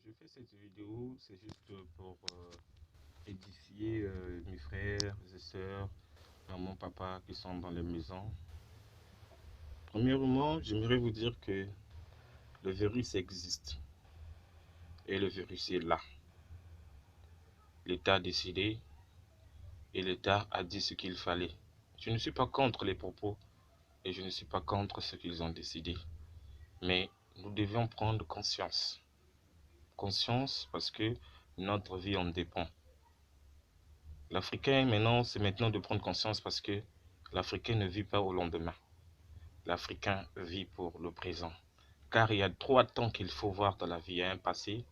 Je fais cette vidéo, c'est juste pour édifier mes frères et sœurs, maman, papa qui sont dans les maisons. Premièrement, j'aimerais vous dire que le virus existe et le virus est là. L'État a décidé et l'État a dit ce qu'il fallait. Je ne suis pas contre les propos et je ne suis pas contre ce qu'ils ont décidé. Mais nous devions prendre conscience. Conscience parce que notre vie en dépend. L'Africain, maintenant, c'est maintenant de prendre conscience parce que l'Africain ne vit pas au lendemain. L'Africain vit pour le présent. Car il y a 3 temps qu'il faut voir dans la vie. Il y a un passé,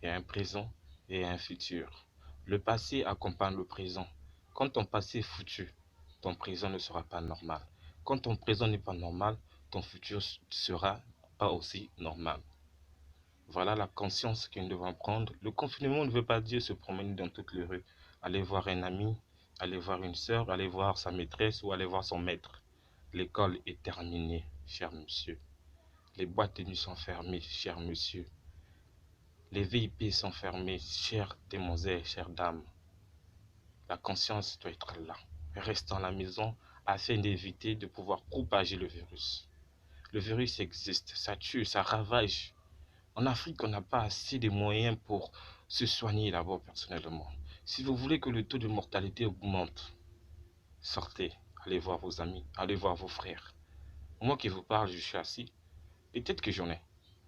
il y a un présent et un futur. Le passé accompagne le présent. Quand ton passé est foutu, ton présent ne sera pas normal. Quand ton présent n'est pas normal, ton futur ne sera pas aussi normal. Voilà la conscience que nous devons prendre. Le confinement ne veut pas dire se promener dans toutes les rues, aller voir un ami, aller voir une sœur, aller voir sa maîtresse ou aller voir son maître. L'école est terminée, cher monsieur. Les boîtes de nuit sont fermées, cher monsieur. Les VIP sont fermés, chères demoiselles, chères dames. La conscience doit être là. Restons à la maison afin d'éviter de pouvoir propager le virus. Le virus existe, ça tue, ça ravage. En Afrique, on n'a pas assez de moyens pour se soigner d'abord personnellement. Si vous voulez que le taux de mortalité augmente, sortez, allez voir vos amis, allez voir vos frères. Moi qui vous parle, je suis assis. Peut-être que j'en ai,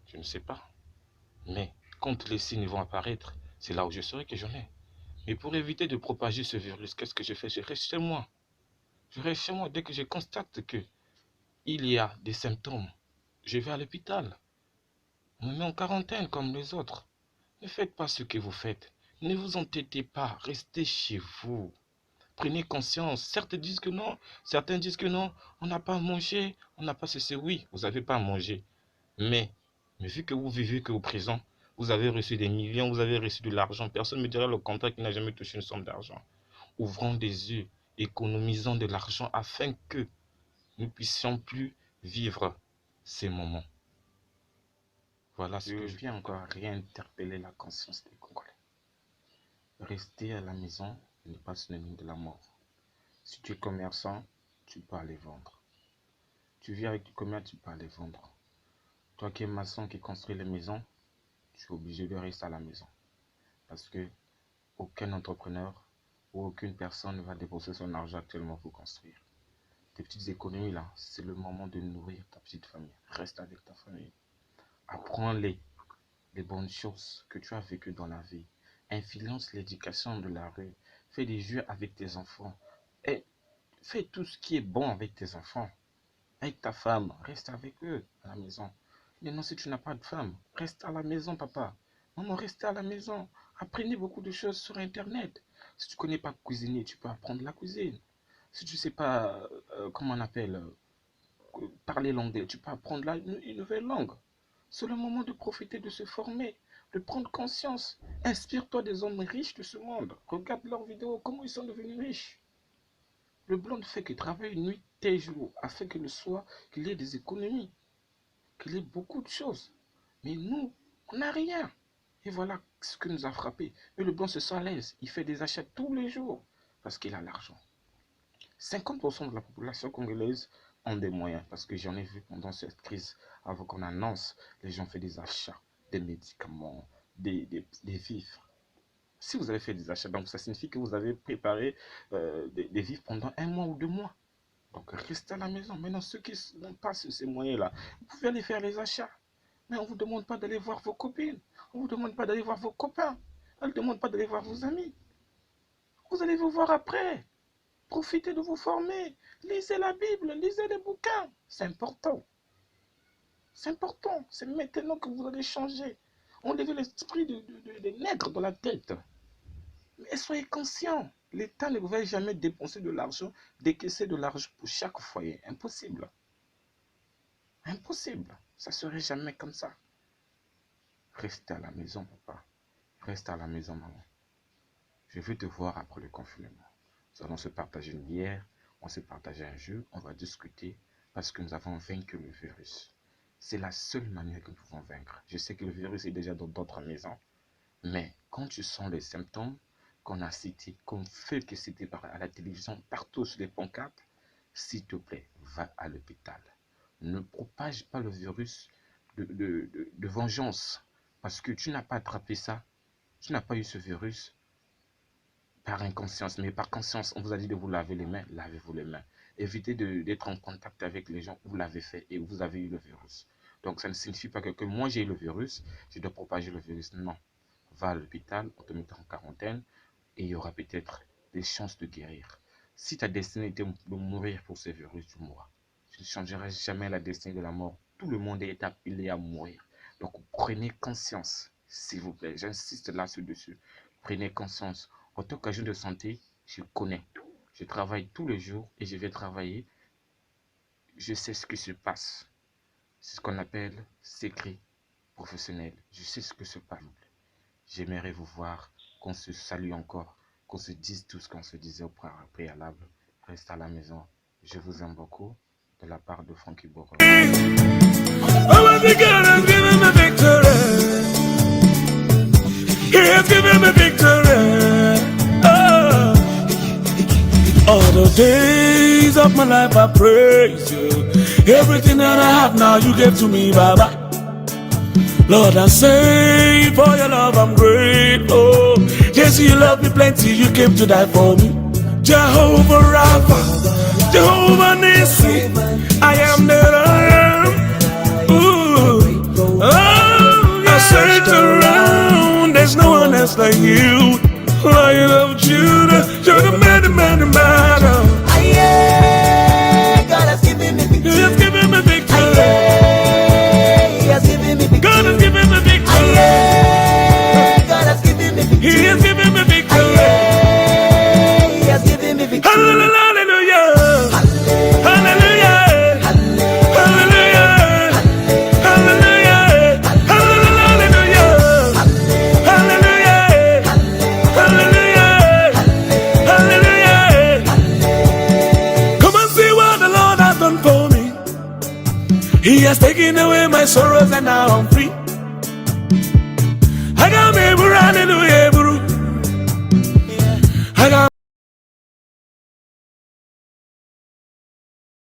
je ne sais pas. Mais quand les signes vont apparaître, c'est là où je saurai que j'en ai. Mais pour éviter de propager ce virus, qu'est-ce que je fais? Je reste chez moi. Je reste chez moi dès que je constate que il y a des symptômes. Je vais à l'hôpital. On me met en quarantaine comme les autres. Ne faites pas ce que vous faites. Ne vous entêtez pas. Restez chez vous. Prenez conscience. Certains disent que non. Certains disent que non. On n'a pas mangé. On n'a pas cessé. Oui, vous n'avez pas mangé. Mais vu que vous vivez que au présent, vous avez reçu des millions, vous avez reçu de l'argent. Personne ne me dira le contraire qui n'a jamais touché une somme d'argent. Ouvrons des yeux. Économisons de l'argent afin que nous puissions plus vivre ces moments. Voilà ce que je viens encore à réinterpeller la conscience des Congolais. Rester à la maison n'est pas synonyme de la mort. Si tu es commerçant, tu peux aller vendre. Tu vis avec du commerce, tu peux aller vendre. Toi qui es maçon, qui construis les maisons, tu es obligé de rester à la maison. Parce que aucun entrepreneur ou aucune personne ne va dépenser son argent actuellement pour construire. Tes petites économies là, c'est le moment de nourrir ta petite famille. Reste avec ta famille. Apprends-les bonnes choses que tu as vécues dans la vie. Influence l'éducation de la rue. Fais des jeux avec tes enfants. Et fais tout ce qui est bon avec tes enfants. Avec ta femme, reste avec eux à la maison. Maintenant, si tu n'as pas de femme, reste à la maison, papa. Maman, restez à la maison. Apprenez beaucoup de choses sur Internet. Si tu ne connais pas cuisiner, tu peux apprendre la cuisine. Si tu ne sais pas, comment on appelle, parler l'anglais, tu peux apprendre une nouvelle langue. C'est le moment de profiter, de se former, de prendre conscience. Inspire-toi des hommes riches de ce monde. Regarde leurs vidéos, comment ils sont devenus riches. Le blanc ne fait que travailler nuit et jour afin que le soir, qu'il ait des économies, qu'il ait beaucoup de choses. Mais nous, on n'a rien. Et voilà ce que nous a frappé. Mais le blanc se sent à l'aise. Il fait des achats tous les jours parce qu'il a l'argent. 50% de la population congolaise ont des moyens parce que j'en ai vu pendant cette crise avant qu'on annonce, les gens font des achats, des médicaments, des vivres. Si vous avez fait des achats, donc ça signifie que vous avez préparé des vivres pendant 1 mois ou 2 mois. Donc restez à la maison. Maintenant, ceux qui n'ont pas ces moyens-là, vous pouvez aller faire les achats. Mais on ne vous demande pas d'aller voir vos copines. On ne vous demande pas d'aller voir vos copains. On ne vous demande pas d'aller voir vos amis. Vous allez vous voir après. Profitez de vous former. Lisez la Bible, lisez les bouquins. C'est important. C'est important. C'est maintenant que vous allez changer. Enlevez l'esprit des nègres dans la tête. Mais soyez conscients. L'État ne va jamais dépenser de l'argent, décaisser de l'argent pour chaque foyer. Impossible. Impossible. Ça ne serait jamais comme ça. Restez à la maison, papa. Reste à la maison, maman. Je veux te voir après le confinement. Nous allons se partager une bière, on se partage un jeu, on va discuter parce que nous avons vaincu le virus. C'est la seule manière que nous pouvons vaincre. Je sais que le virus est déjà dans d'autres maisons, Mais quand tu sens les symptômes qu'on a cités, qu'on fait que c'était à la télévision, partout sur les pancartes, s'il te plaît, va à l'hôpital. Ne propage pas le virus de vengeance, parce que tu n'as pas attrapé ça, tu n'as pas eu ce virus par inconscience, mais par conscience. On vous a dit de vous laver les mains, lavez-vous les mains. Évitez d'être en contact avec les gens où vous l'avez fait et où vous avez eu le virus. Donc ça ne signifie pas que moi j'ai eu le virus, je dois propager le virus. Non. Va à l'hôpital, on te mettra en quarantaine et il y aura peut-être des chances de guérir. Si ta destinée était de mourir pour ce virus, tu mourras. Tu ne changeras jamais la destinée de la mort. Tout le monde est appelé à mourir. Donc prenez conscience, s'il vous plaît. J'insiste là-dessus. Prenez conscience. En tant qu'agent de santé, je connais. Je travaille tous les jours et je vais travailler. Je sais ce qui se passe. C'est ce qu'on appelle secret professionnel. Je sais ce que se passe. J'aimerais vous voir, qu'on se salue encore, qu'on se dise tout ce qu'on se disait au préalable. Reste à la maison. Je vous aime beaucoup. De la part de Frankie Boro. All the days of my life I praise you. Everything that I have now you gave to me, Baba. Lord, I say for your love I'm grateful. Yes, you love me plenty, you came to die for me. Jehovah Rapha, Jehovah Nissi, I am that I am. Ooh. Oh, I search around, there's no one else like you. Lion of Judah, you're the man. God has given me victory. He has given me victory. He has given me victory. God has given me victory. God has given me victory. He has given me victory. He has given me victory. Hallelujah. Hallelujah. Hallelujah. Hallelujah. Hallelujah. Hallelujah. Hallelujah. Hallelujah. Come and see what the Lord has done for me. He has taken away my sorrows and now I'm free.